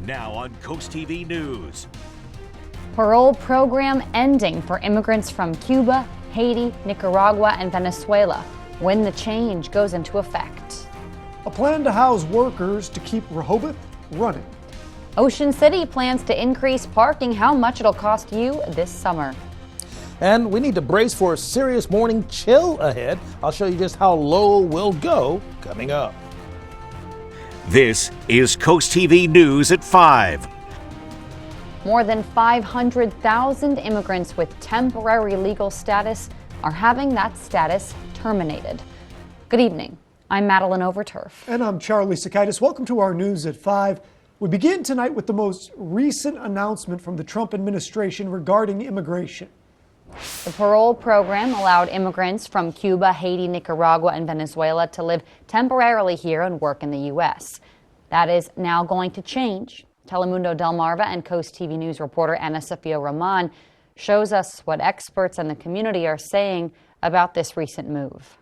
Now on CoastTV News. Parole program ending for immigrants from Cuba, Haiti, Nicaragua, and Venezuela when the change goes into effect. A plan to house workers to keep Rehoboth running. Ocean City plans to increase parking. How much it'll cost you this summer. And we need to brace for a serious morning chill ahead. I'll show you just how low we'll go coming up. This is CoastTV News at 5. More than 500,000 immigrants with temporary legal status are having that status terminated. Good evening. I'm Madeline Overturf. And I'm Charlie Sakaitis. Welcome to our News at 5. We begin tonight with the most recent announcement from the Trump administration regarding immigration. The parole program allowed immigrants from Cuba, Haiti, Nicaragua, and Venezuela to live temporarily here and work in the U.S. That is now going to change. Telemundo Delmarva and Coast TV News reporter Ana Sofia Roman shows us what experts and the community are saying about this recent move.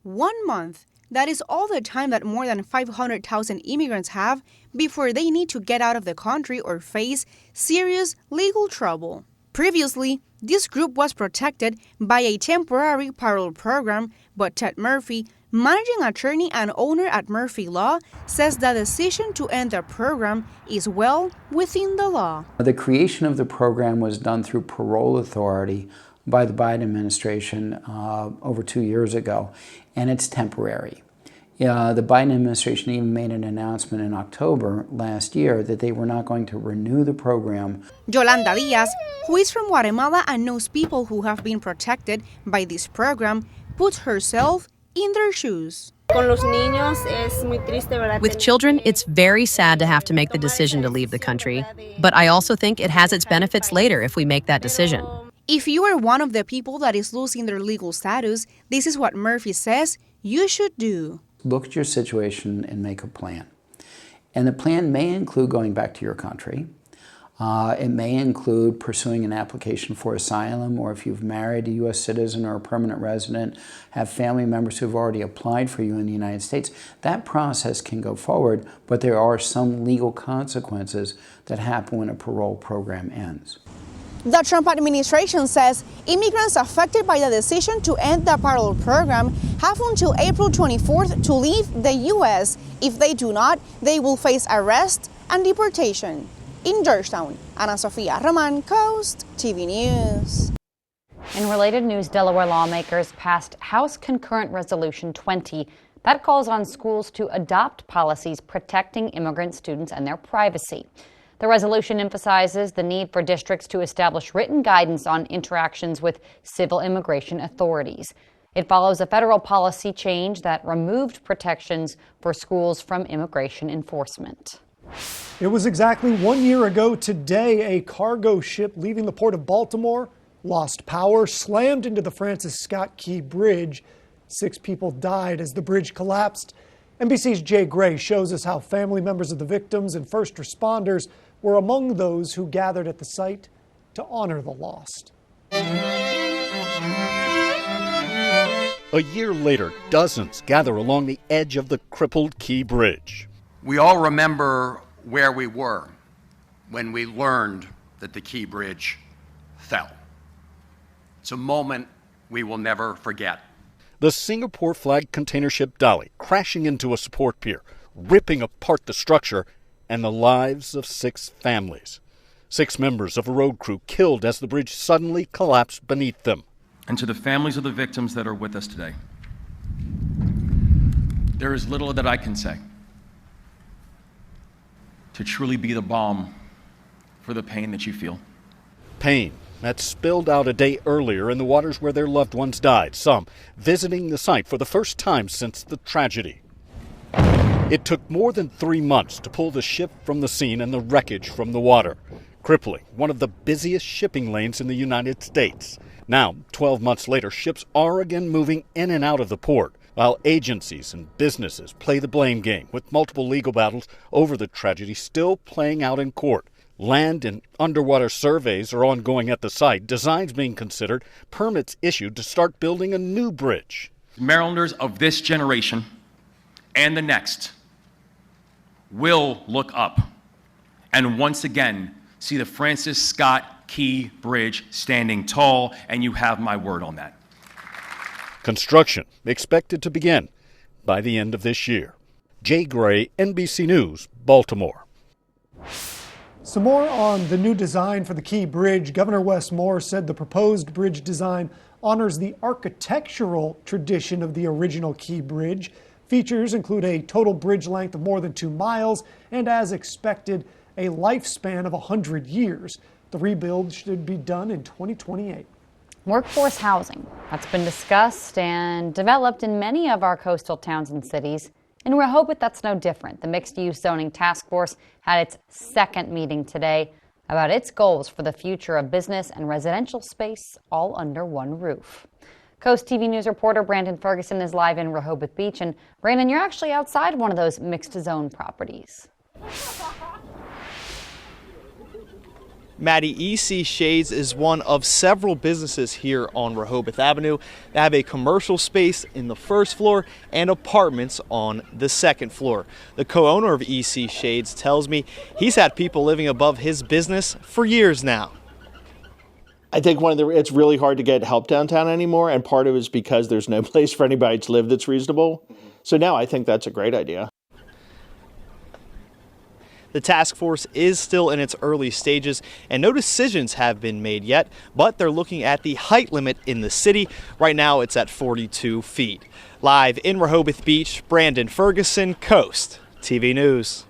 1 month. That is all the time that more than 500,000 immigrants have before they need to get out of the country or face serious legal trouble. Previously, this group was protected by a temporary parole program, but Ted Murphy, managing attorney and owner at Murphy Law, says the decision to end the program is well within the law. The creation of the program was done through parole authority by the Biden administration over 2 years ago, and it's temporary. The Biden administration even made an announcement in October last year that they were not going to renew the program. Yolanda Diaz, who is from Guatemala and knows people who have been protected by this program, puts herself in their shoes. With children, it's very sad to have to make the decision to leave the country, but I also think it has its benefits later if we make that decision. If you are one of the people that is losing their legal status, this is what Murphy says you should do. Look at your situation and make a plan. And the plan may include going back to your country. It may include pursuing an application for asylum, or if you've married a U.S. citizen or a permanent resident, have family members who've already applied for you in the United States. That process can go forward, but there are some legal consequences that happen when a parole program ends. The Trump administration says immigrants affected by the decision to end the parole program have until April 24th to leave the U.S. If they do not, they will face arrest and deportation. In Georgetown, Ana Sofia Roman, Coast TV News. In related news, Delaware lawmakers passed House Concurrent Resolution 20 that calls on schools to adopt policies protecting immigrant students and their privacy. The resolution emphasizes the need for districts to establish written guidance on interactions with civil immigration authorities. It follows a federal policy change that removed protections for schools from immigration enforcement. It was exactly 1 year ago today, a cargo ship leaving the port of Baltimore lost power, slammed into the Francis Scott Key Bridge. 6 people died as the bridge collapsed. NBC's Jay Gray shows us how family members of the victims and first responders were among those who gathered at the site to honor the lost. A year later, dozens gather along the edge of the crippled Key Bridge. We all remember where we were when we learned that the Key Bridge fell. It's a moment we will never forget. The Singapore flag container ship Dolly crashing into a support pier, ripping apart the structure and the lives of 6 families. 6 members of a road crew killed as the bridge suddenly collapsed beneath them. And to the families of the victims that are with us today, there is little that I can say to truly be the balm for the pain that you feel. Pain that spilled out a day earlier in the waters where their loved ones died, some visiting the site for the first time since the tragedy. It took more than 3 months to pull the ship from the scene and the wreckage from the water, crippling one of the busiest shipping lanes in the United States. Now, 12 months later, ships are again moving in and out of the port, while agencies and businesses play the blame game, with multiple legal battles over the tragedy still playing out in court. Land and underwater surveys are ongoing at the site, designs being considered, permits issued to start building a new bridge. Marylanders of this generation and the next will look up and once again see the Francis Scott Key Bridge standing tall, and you have my word on that. Construction expected to begin by the end of this year. Jay Gray, NBC News, Baltimore. Some more on the new design for the Key Bridge. Governor Wes Moore said the proposed bridge design honors the architectural tradition of the original Key Bridge. Features include a total bridge length of more than 2 miles and, as expected, a lifespan of 100 years. The rebuild should be done in 2028. Workforce housing. That's been discussed and developed in many of our coastal towns and cities. In Rehoboth, that's no different. The Mixed-Use Zoning Task Force had its second meeting today about its goals for the future of business and residential space all under one roof. Coast TV News reporter Brandon Ferguson is live in Rehoboth Beach. And Brandon, you're actually outside one of those mixed-zone properties. Maddie, EC Shades is one of several businesses here on Rehoboth Avenue. They have a commercial space in the first floor and apartments on the second floor. The co-owner of EC Shades tells me he's had people living above his business for years now. I think it's really hard to get help downtown anymore, and part of it is because there's no place for anybody to live that's reasonable. So now I think that's a great idea. The task force is still in its early stages and no decisions have been made yet, but they're looking at the height limit in the city. Right now it's at 42 feet. Live in Rehoboth Beach, Brandon Ferguson, Coast TV News.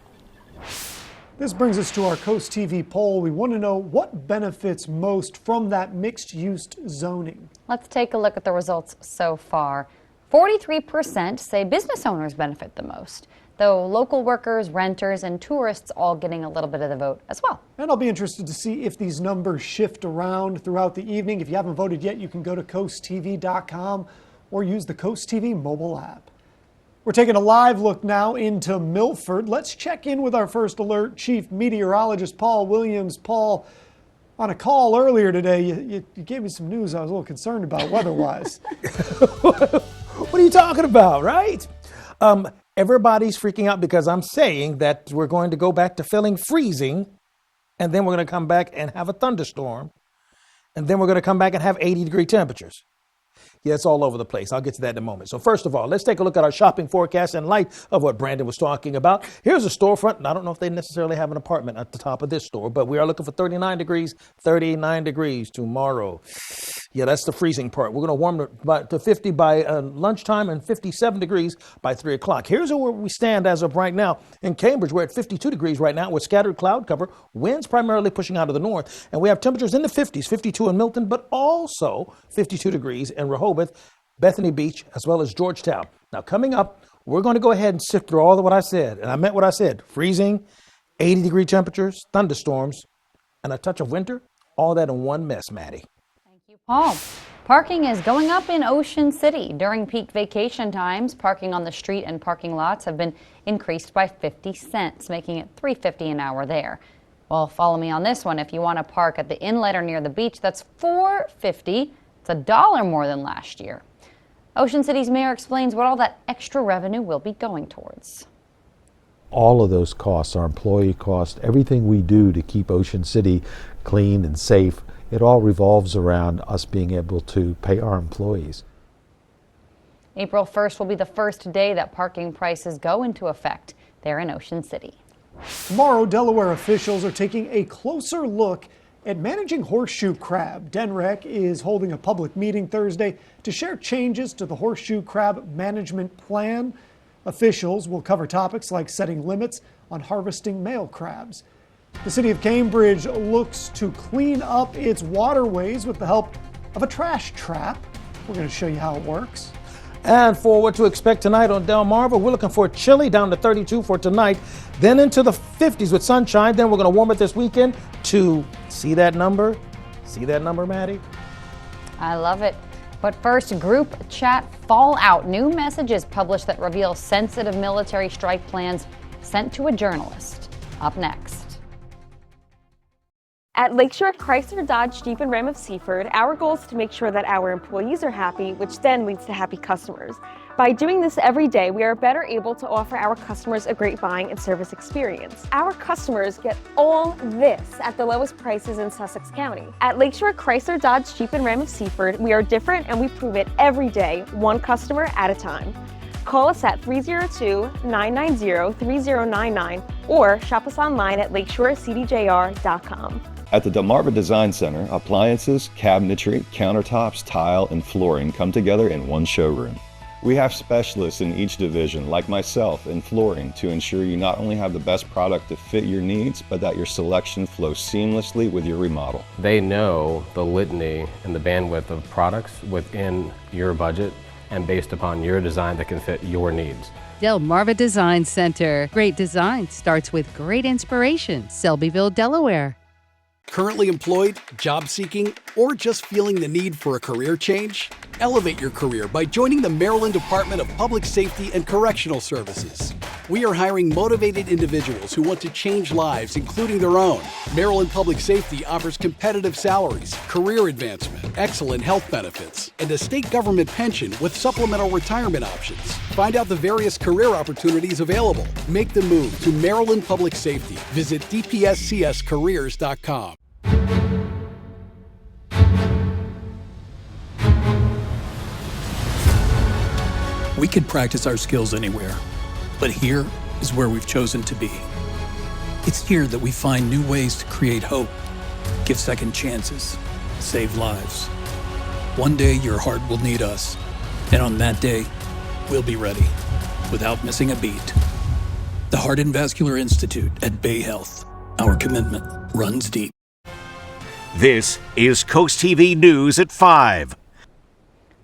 This brings us to our Coast TV poll. We want to know what benefits most from that mixed-use zoning. Let's take a look at the results so far. 43% say business owners benefit the most, though local workers, renters, and tourists all getting a little bit of the vote as well. And I'll be interested to see if these numbers shift around throughout the evening. If you haven't voted yet, you can go to coasttv.com or use the Coast TV mobile app. We're taking a live look now into Milford. Let's check in with our First Alert Chief Meteorologist, Paul Williams. Paul, on a call earlier today, you gave me some news I was a little concerned about weather-wise. What are you talking about, right? Everybody's freaking out because I'm saying that we're going to go back to feeling freezing, and then we're going to come back and have a thunderstorm, and then we're going to come back and have 80-degree temperatures. Yeah, it's all over the place. I'll get to that in a moment. So first of all, let's take a look at our shopping forecast in light of what Brandon was talking about. Here's a storefront, and I don't know if they necessarily have an apartment at the top of this store, but we are looking for 39 degrees tomorrow. Yeah, that's the freezing part. We're going to warm to 50 by lunchtime and 57 degrees by 3 o'clock. Here's where we stand as of right now. In Cambridge, we're at 52 degrees right now with scattered cloud cover, winds primarily pushing out of the north, and we have temperatures in the 50s, 52 in Milton, but also 52 degrees in Rehoboth, Bethany Beach, as well as Georgetown. Now, coming up, we're going to go ahead and sift through all of what I said, and I meant what I said. Freezing, 80-degree temperatures, thunderstorms, and a touch of winter, all that in one mess, Maddie. Paul, parking is going up in Ocean City. During peak vacation times, parking on the street and parking lots have been increased by 50 cents, making it $3.50 an hour there. Well, follow me on this one. If you want to park at the inlet or near the beach, that's $4.50. It's $1 more than last year. Ocean City's mayor explains what all that extra revenue will be going towards. All of those costs, our employee costs, everything we do to keep Ocean City clean and safe, it all revolves around us being able to pay our employees. April 1st will be the first day that parking prices go into effect there in Ocean City. Tomorrow, Delaware officials are taking a closer look at managing horseshoe crab. DENREC is holding a public meeting Thursday to share changes to the horseshoe crab management plan. Officials will cover topics like setting limits on harvesting male crabs. The city of Cambridge looks to clean up its waterways with the help of a trash trap. We're going to show you how it works. And for what to expect tonight on Delmarva, we're looking for chilly down to 32 for tonight, then into the 50s with sunshine. Then we're going to warm it this weekend to see that number? See that number, Maddie? I love it. But first, group chat fallout. New messages published that reveal sensitive military strike plans sent to a journalist. Up next. At Lakeshore Chrysler Dodge Jeep and Ram of Seaford, our goal is to make sure that our employees are happy, which then leads to happy customers. By doing this every day, we are better able to offer our customers a great buying and service experience. Our customers get all this at the lowest prices in Sussex County. At Lakeshore Chrysler Dodge Jeep and Ram of Seaford, we are different and we prove it every day, one customer at a time. Call us at 302-990-3099 or shop us online at lakeshorecdjr.com. At the Delmarva Design Center, appliances, cabinetry, countertops, tile, and flooring come together in one showroom. We have specialists in each division, like myself, in flooring to ensure you not only have the best product to fit your needs, but that your selection flows seamlessly with your remodel. They know the litany and the bandwidth of products within your budget and based upon your design that can fit your needs. Delmarva Design Center. Great design starts with great inspiration. Selbyville, Delaware. Currently employed, job seeking, or just feeling the need for a career change? Elevate your career by joining the Maryland Department of Public Safety and Correctional Services. We are hiring motivated individuals who want to change lives, including their own. Maryland Public Safety offers competitive salaries, career advancement, excellent health benefits, and a state government pension with supplemental retirement options. Find out the various career opportunities available. Make the move to Maryland Public Safety. Visit dpscscareers.com. We could practice our skills anywhere, but here is where we've chosen to be. It's here that we find new ways to create hope, give second chances, save lives. One day your heart will need us, and on that day, we'll be ready, without missing a beat. The Heart and Vascular Institute at Bay Health. Our commitment runs deep. This is Coast TV News at 5.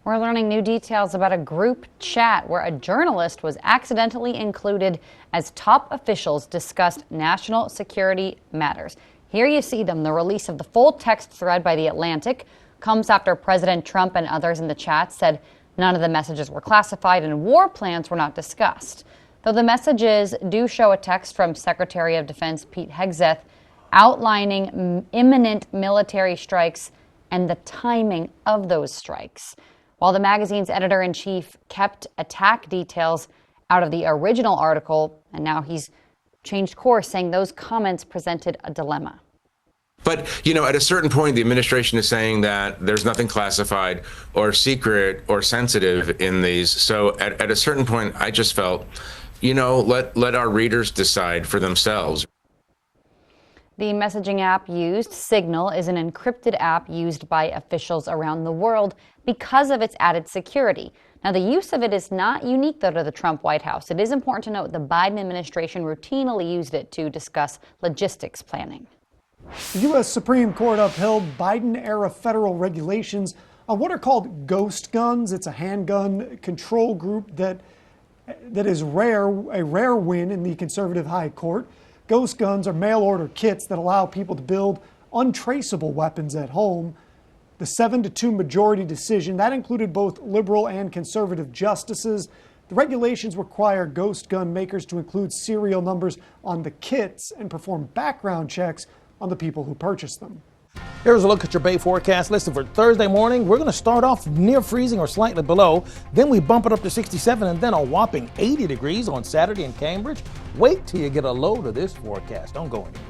We're learning new details about a group chat where a journalist was accidentally included as top officials discussed national security matters. Here you see them. The release of the full text thread by The Atlantic comes after President Trump and others in the chat said none of the messages were classified and war plans were not discussed. Though the messages do show a text from Secretary of Defense Pete Hegseth outlining imminent military strikes and the timing of those strikes. While the magazine's editor-in-chief kept attack details out of the original article, and now he's changed course, saying those comments presented a dilemma. But, at a certain point, the administration is saying that there's nothing classified or secret or sensitive in these. So at a certain point, I just felt, let our readers decide for themselves. The messaging app used, Signal, is an encrypted app used by officials around the world because of its added security. Now, the use of it is not unique, though, to the Trump White House. It is important to note the Biden administration routinely used it to discuss logistics planning. The U.S. Supreme Court upheld Biden-era federal regulations on what are called ghost guns. It's a handgun control group that is a rare win in the conservative high court. Ghost guns are mail-order kits that allow people to build untraceable weapons at home. The 7-2 majority decision, that included both liberal and conservative justices. The regulations require ghost gun makers to include serial numbers on the kits and perform background checks on the people who purchase them. Here's a look at your Bay forecast. Listen, for Thursday morning, we're going to start off near freezing or slightly below. Then we bump it up to 67 and then a whopping 80 degrees on Saturday in Cambridge. Wait till you get a load of this forecast. Don't go anywhere.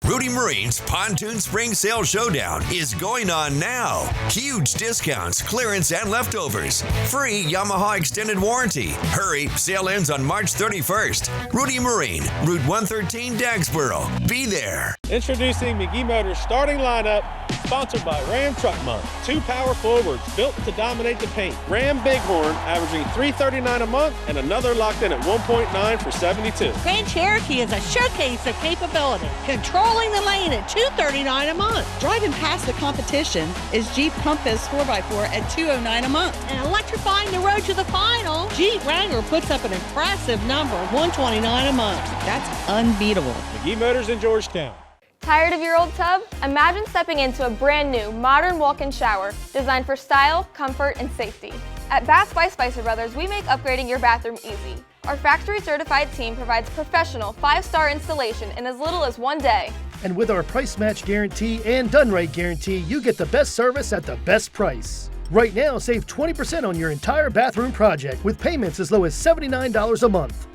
Rudy Marine's Pontoon Spring Sale Showdown is going on now. Huge discounts, clearance, and leftovers. Free Yamaha extended warranty. Hurry, sale ends on March 31st. Rudy Marine, Route 113, Dagsboro. Be there. Introducing McGee Motors' starting lineup, sponsored by Ram Truck Month. 2 power forwards built to dominate the paint. Ram Bighorn averaging $339 a month and another locked in at 1.9 for $72. Grand Cherokee is a showcase of capability, controlling the lane at $239 a month. Driving past the competition is Jeep Compass 4x4 at $209 a month. And electrifying the road to the final, Jeep Wrangler puts up an impressive number, $129 a month. That's unbeatable. McGee Motors in Georgetown. Tired of your old tub? Imagine stepping into a brand new, modern walk-in shower designed for style, comfort, and safety. At Bath by Spicer Brothers, we make upgrading your bathroom easy. Our factory-certified team provides professional 5-star installation in as little as 1 day. And with our price match guarantee and done right guarantee, you get the best service at the best price. Right now, save 20% on your entire bathroom project with payments as low as $79 a month.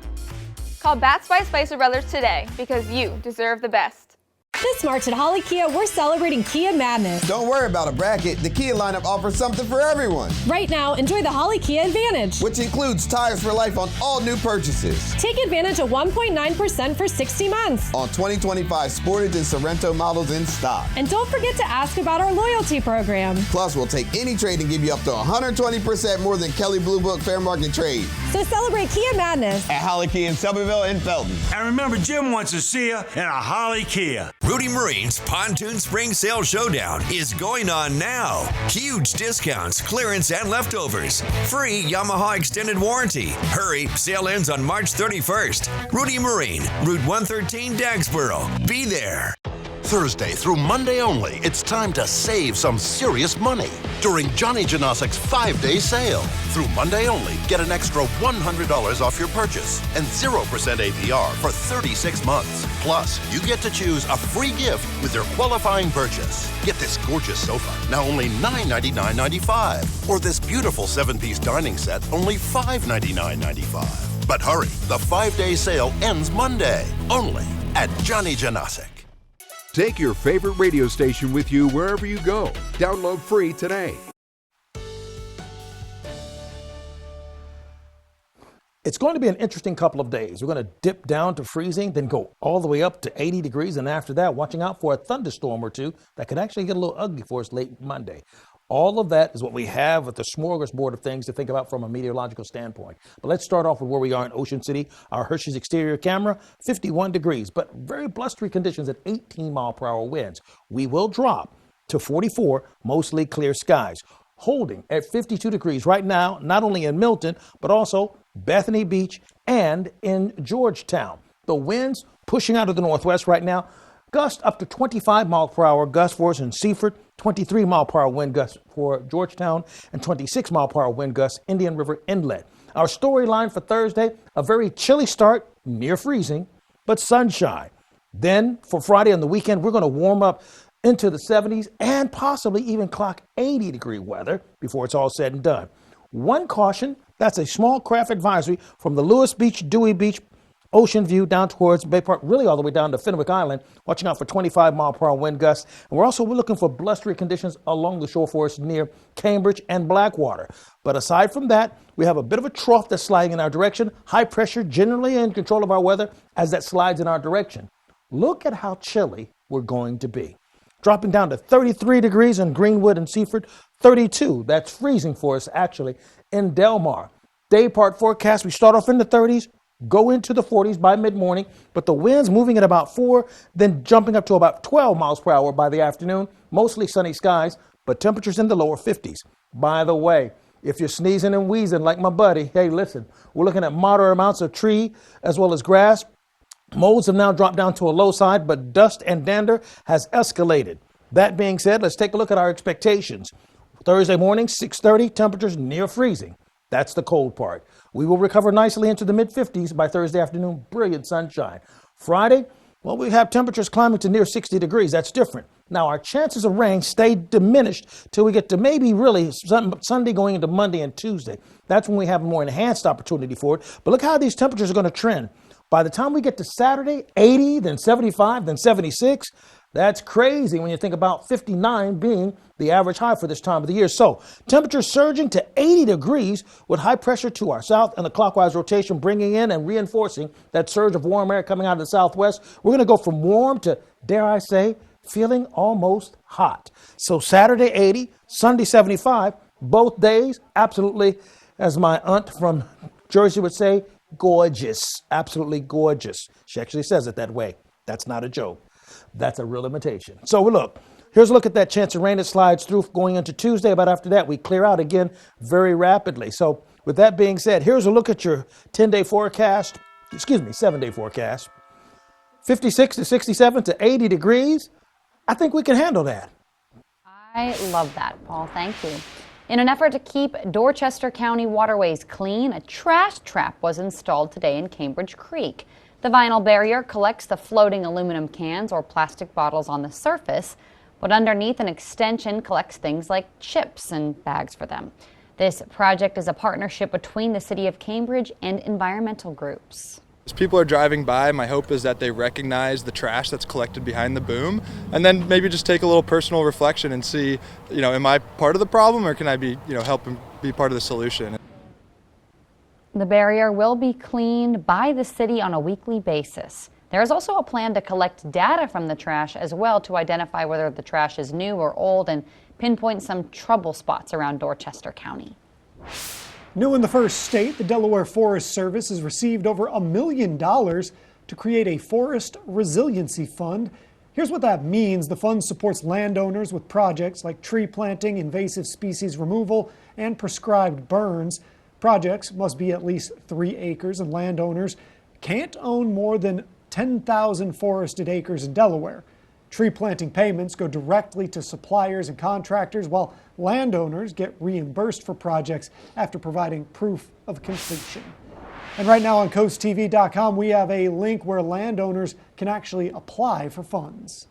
Call Bats by Spicer Brothers today because you deserve the best. This March at Holly Kia, we're celebrating Kia Madness. Don't worry about a bracket. The Kia lineup offers something for everyone. Right now, enjoy the Holly Kia Advantage, which includes tires for life on all new purchases. Take advantage of 1.9% for 60 months. On 2025 Sportage and Sorrento models in stock. And don't forget to ask about our loyalty program. Plus, we'll take any trade and give you up to 120% more than Kelley Blue Book Fair Market Trade. So celebrate Kia Madness at Holly Kia in Shelbyville and Felton. And remember, Jim wants to see you in a Holly Kia. Rudy Marine's Pontoon Spring Sale Showdown is going on now. Huge discounts, clearance, and leftovers. Free Yamaha extended warranty. Hurry, sale ends on March 31st. Rudy Marine, Route 113, Dagsboro. Be there. Thursday through Monday only, it's time to save some serious money during Johnny Janosik's 5-day sale. Through Monday only, get an extra $100 off your purchase and 0% APR for 36 months. Plus, you get to choose a free gift with your qualifying purchase. Get this gorgeous sofa, now only $999.95. Or this beautiful 7-piece dining set, only $599.95. But hurry, the 5-day sale ends Monday, only at Johnny Janosic. Take your favorite radio station with you wherever you go. Download free today. It's going to be an interesting couple of days. We're going to dip down to freezing, then go all the way up to 80 degrees. And after that, watching out for a thunderstorm or two that could actually get a little ugly for us late Monday. All of that is what we have with the smorgasbord of things to think about from a meteorological standpoint. But let's start off with where we are in Ocean City. Our Hershey's exterior camera, 51 degrees, but very blustery conditions at 18-mile-per-hour winds. We will drop to 44, mostly clear skies. Holding at 52 degrees right now, not only in Milton, but also Bethany Beach and in Georgetown. The winds pushing out of the northwest right now. Gust up to 25-mile-per-hour gust for us in Seaford, 23-mile-per-hour wind gust for Georgetown, and 26-mile-per-hour wind gusts Indian River Inlet. Our storyline for Thursday, a very chilly start, near freezing, but sunshine. Then for Friday and the weekend, we're going to warm up into the 70s and possibly even clock 80-degree weather before it's all said and done. One caution, that's a small craft advisory from the Lewis Beach, Dewey Beach, Ocean View down towards Bay Park, really all the way down to Fenwick Island, watching out for 25-mile-per-hour wind gusts. And we're looking for blustery conditions along the shore for us near Cambridge and Blackwater. But aside from that, we have a bit of a trough that's sliding in our direction. High pressure generally in control of our weather as that slides in our direction. Look at how chilly we're going to be. Dropping down to 33 degrees in Greenwood and Seaford, 32. That's freezing for us actually in Delmar. Day part forecast, we start off in the 30s. Go into the 40s by mid-morning, but the winds moving at about 4, then jumping up to about 12 miles per hour by the afternoon. Mostly sunny skies, but temperatures in the lower 50s. By the way, if you're sneezing and wheezing like my buddy, hey, listen, we're looking at moderate amounts of tree as well as grass. Molds have now dropped down to a low side, but dust and dander has escalated. That being said, let's take a look at our expectations. Thursday morning, 6:30, temperatures near freezing. That's the cold part. We will recover nicely into the mid-50s by Thursday afternoon. Brilliant sunshine. Friday, well, we have temperatures climbing to near 60 degrees. That's different. Now, our chances of rain stay diminished till we get to maybe really Sunday going into Monday and Tuesday. That's when we have a more enhanced opportunity for it. But look how these temperatures are going to trend. By the time we get to Saturday, 80, then 75, then 76. That's crazy when you think about 59 being the average high for this time of the year. So temperatures surging to 80 degrees with high pressure to our south and the clockwise rotation bringing in and reinforcing that surge of warm air coming out of the southwest. We're going to go from warm to, dare I say, feeling almost hot. So Saturday 80, Sunday 75, both days absolutely, as my aunt from Jersey would say, gorgeous. Absolutely gorgeous. She actually says it that way. That's not a joke. That's a real imitation. So look, here's a look at that chance of rain that slides through going into Tuesday. But after that, we clear out again very rapidly. So with that being said, here's a look at your 10-day forecast. 7-day forecast. 56 to 67 to 80 degrees. I think we can handle that. I love that, Paul. Thank you. In an effort to keep Dorchester County waterways clean, a trash trap was installed today in Cambridge Creek. The vinyl barrier collects the floating aluminum cans or plastic bottles on the surface. but underneath, an extension collects things like chips and bags for them. This project is a partnership between the City of Cambridge and environmental groups. As people are driving by, my hope is that they recognize the trash that's collected behind the boom, and then maybe just take a little personal reflection and see, am I part of the problem, or can I be, help be part of the solution? The barrier will be cleaned by the city on a weekly basis. There is also a plan to collect data from the trash as well to identify whether the trash is new or old and pinpoint some trouble spots around Dorchester County. New in the first state, the Delaware Forest Service has received over $1 million to create a forest resiliency fund. Here's what that means. The fund supports landowners with projects like tree planting, invasive species removal, and prescribed burns. Projects must be at least 3 acres, and landowners can't own more than 10,000 forested acres in Delaware. Tree planting payments go directly to suppliers and contractors, while landowners get reimbursed for projects after providing proof of completion. And right now on CoastTV.com, we have a link where landowners can actually apply for funds.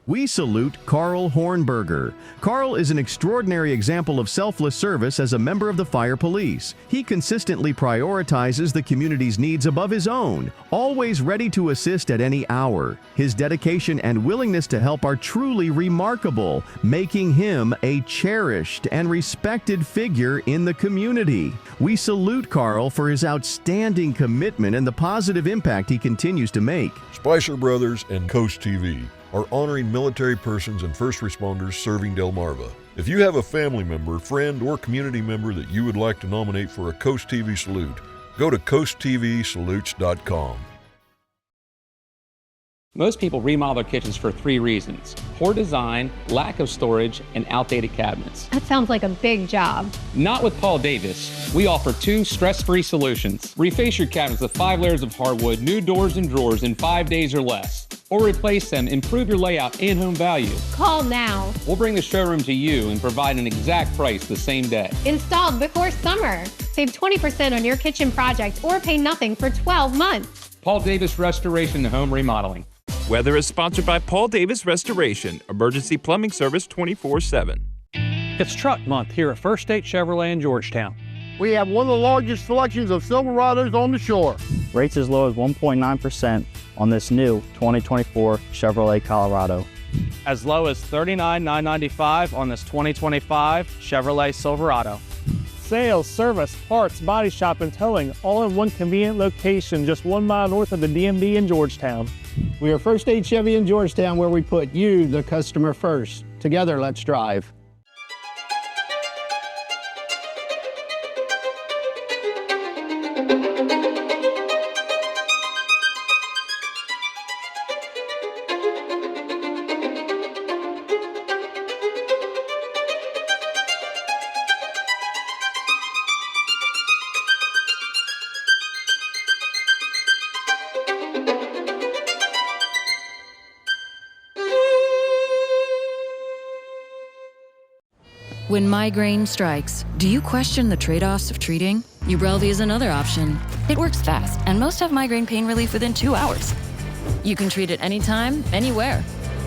We salute Carl Hornberger. Carl is an extraordinary example of selfless service as a member of the fire police. He consistently prioritizes the community's needs above his own, always ready to assist at any hour. His dedication and willingness to help are truly remarkable, making him a cherished and respected figure in the community. We salute Carl for his outstanding commitment and the positive impact he continues to make. Spicer Brothers and Coast TV are honoring military persons and first responders serving Delmarva. If you have a family member, friend, or community member that you would like to nominate for a Coast TV salute, go to coasttvsalutes.com. Most people remodel their kitchens for 3 reasons: poor design, lack of storage, and outdated cabinets. That sounds like a big job. Not with Paul Davis. We offer 2 stress-free solutions. Reface your cabinets with 5 layers of hardwood, new doors and drawers in 5 days or less. Or replace them, improve your layout and home value. Call now. We'll bring the showroom to you and provide an exact price the same day. Installed before summer. Save 20% on your kitchen project or pay nothing for 12 months. Paul Davis Restoration and Home Remodeling. Weather is sponsored by Paul Davis Restoration, emergency plumbing service 24/7. It's Truck Month here at First State Chevrolet in Georgetown. We have one of the largest selections of Silverados on the shore. Rates as low as 1.9% on this new 2024 Chevrolet Colorado. As low as $39,995 on this 2025 Chevrolet Silverado. Sales, service, parts, body shop, and towing, all in one convenient location just 1 mile north of the DMV in Georgetown. We are First State Chevy in Georgetown, where we put you, the customer, first. Together, let's drive. When migraine strikes, do you question the trade-offs of treating? Ubrelvy is another option. It works fast, and most have migraine pain relief within 2 hours. You can treat it anytime, anywhere.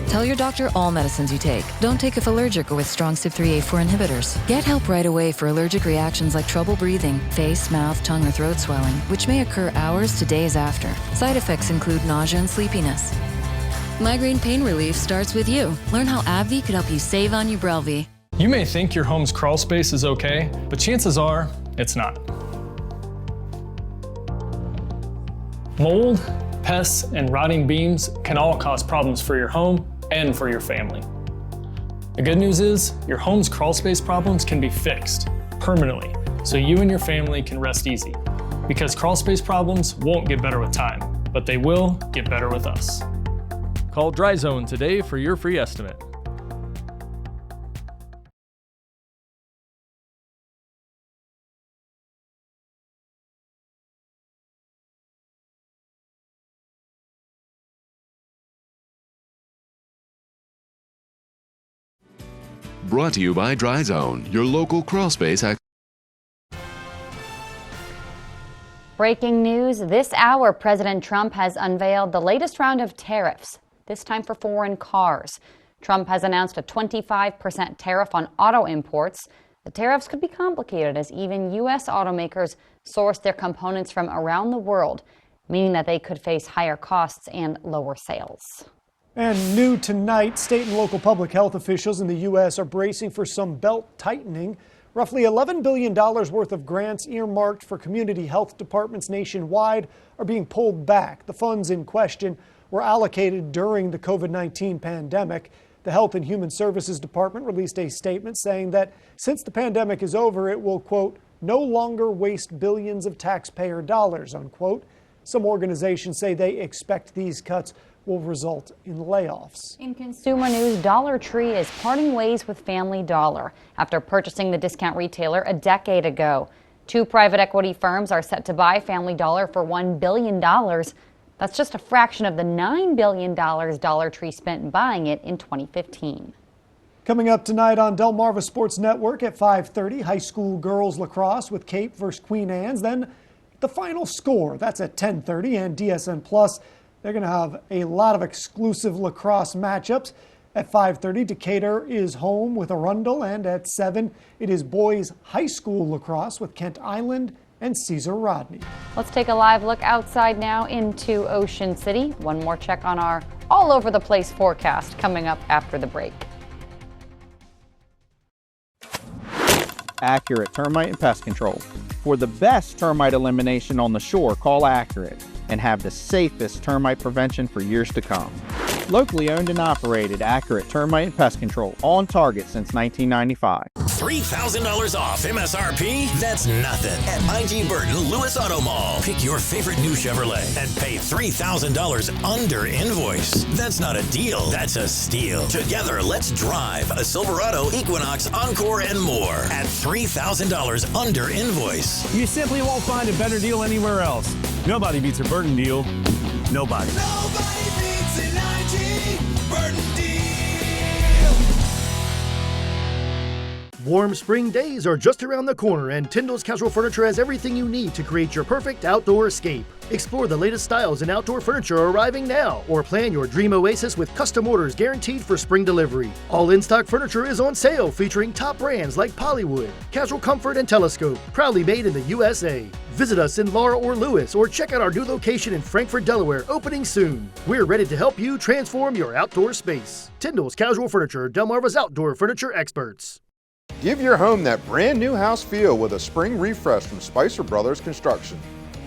Tell your doctor all medicines you take. Don't take if allergic or with strong CYP3A4 inhibitors. Get help right away for allergic reactions like trouble breathing, face, mouth, tongue, or throat swelling, which may occur hours to days after. Side effects include nausea and sleepiness. Migraine pain relief starts with you. Learn how AbbVie could help you save on Ubrelvy. You may think your home's crawl space is okay, but chances are it's not. Mold, pests, and rotting beams can all cause problems for your home and for your family. The good news is your home's crawl space problems can be fixed permanently, so you and your family can rest easy. Because crawl space problems won't get better with time, but they will get better with us. Call Dry Zone today for your free estimate. Brought to you by Dry Zone, your local crawl space. Breaking news this hour, President Trump has unveiled the latest round of tariffs, this time for foreign cars. Trump has announced a 25% tariff on auto imports. The tariffs could be complicated as even U.S. automakers source their components from around the world, meaning that they could face higher costs and lower sales. And new tonight, state and local public health officials in the U.S. are bracing for some belt tightening. Roughly $11 billion worth of grants earmarked for community health departments nationwide are being pulled back. The funds in question were allocated during the COVID-19 pandemic. The Health and Human Services Department released a statement saying that since the pandemic is over, it will, quote, no longer waste billions of taxpayer dollars, unquote. Some organizations say they expect these cuts will result in layoffs. In consumer news, Dollar Tree is parting ways with Family Dollar after purchasing the discount retailer a decade ago. Two private equity firms are set to buy Family Dollar for $1 billion. That's just a fraction of the $9 billion Dollar Tree spent buying it in 2015. Coming up tonight on Delmarva Sports Network at 5:30, high school girls lacrosse with Cape versus Queen Anne's. Then the final score, that's at 10:30, and DSN Plus. They're going to have a lot of exclusive lacrosse matchups. At 5:30, Decatur is home with Arundel, and at 7, it is boys high school lacrosse with Kent Island and Cesar Rodney. Let's take a live look outside now into Ocean City. One more check on our all over the place forecast coming up after the break. Accurate Termite and Pest Control. For the best termite elimination on the shore, call Accurate and have the safest termite prevention for years to come. Locally owned and operated, Accurate Termite and Pest Control, on target since 1995. $3,000 off MSRP? That's nothing at IG Burton Lewis Auto Mall. Pick your favorite new Chevrolet and pay $3,000 under invoice. That's not a deal, that's a steal. Together, let's drive a Silverado, Equinox, Encore, and more at $3,000 under invoice. You simply won't find a better deal anywhere else. Nobody beats a Burton deal. Nobody. Nobody beats an IG Burton deal. Warm spring days are just around the corner, and Tyndall's Casual Furniture has everything you need to create your perfect outdoor escape. Explore the latest styles in outdoor furniture arriving now, or plan your dream oasis with custom orders guaranteed for spring delivery. All in-stock furniture is on sale, featuring top brands like Pollywood, Casual Comfort, and Telescope, proudly made in the USA. Visit us in Laura or Lewis, or check out our new location in Frankfort, Delaware, opening soon. We're ready to help you transform your outdoor space. Tyndall's Casual Furniture, Delmarva's outdoor furniture experts. Give your home that brand new house feel with a spring refresh from Spicer Brothers Construction.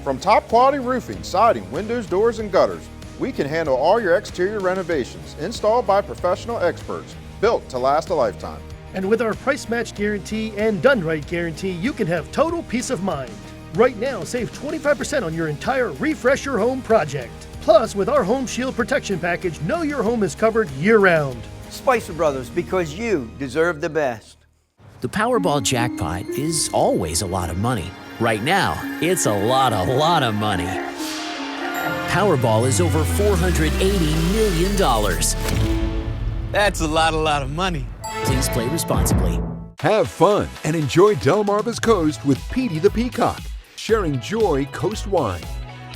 From top quality roofing, siding, windows, doors, and gutters, we can handle all your exterior renovations, installed by professional experts, built to last a lifetime. And with our price match guarantee and done right guarantee, you can have total peace of mind. Right now, save 25% on your entire Refresh Your Home project. Plus, with our Home Shield Protection Package, know your home is covered year-round. Spicer Brothers, because you deserve the best. The Powerball jackpot is always a lot of money. Right now, it's a lot of money. Powerball is over $480 million. That's a lot of money. Please play responsibly. Have fun and enjoy Delmarva's Coast with Petey the Peacock, sharing joy coast-wide.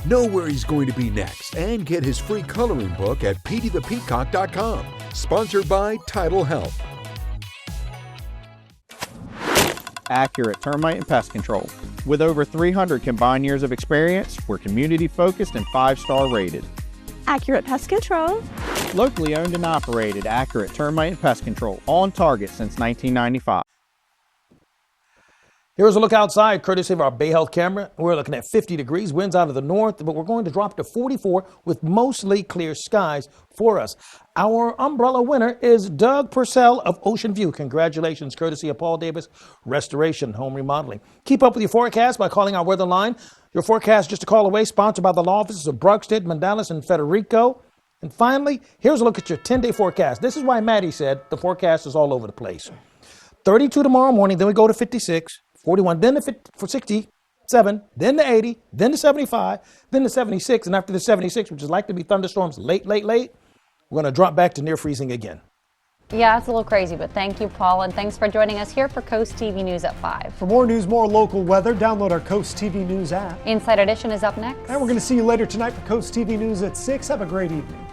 Know where he's going to be next and get his free coloring book at peteythepeacock.com. Sponsored by Tidal Health. Accurate Termite and Pest Control. With over 300 combined years of experience, we're community-focused and 5-star rated. Accurate Pest Control. Locally owned and operated, Accurate Termite and Pest Control, on target since 1995. Here's a look outside, courtesy of our Bay Health camera. We're looking at 50 degrees, winds out of the north, but we're going to drop to 44 with mostly clear skies for us. Our umbrella winner is Doug Purcell of Ocean View. Congratulations, courtesy of Paul Davis Restoration Home Remodeling. Keep up with your forecast by calling our weather line. Your forecast just a call away, sponsored by the law offices of Brugstead, Mandalis, and Federico. And finally, here's a look at your 10-day forecast. This is why Maddie said the forecast is all over the place. 32 tomorrow morning, then we go to 56. 41, then for 67, then to 80, then to 75, then to 76. And after the 76, which is likely to be thunderstorms late, we're going to drop back to near freezing again. Yeah, it's a little crazy, but thank you, Paul, and thanks for joining us here for Coast TV News at 5. For more news, more local weather, download our Coast TV News app. Inside Edition is up next. And we're going to see you later tonight for Coast TV News at 6. Have a great evening.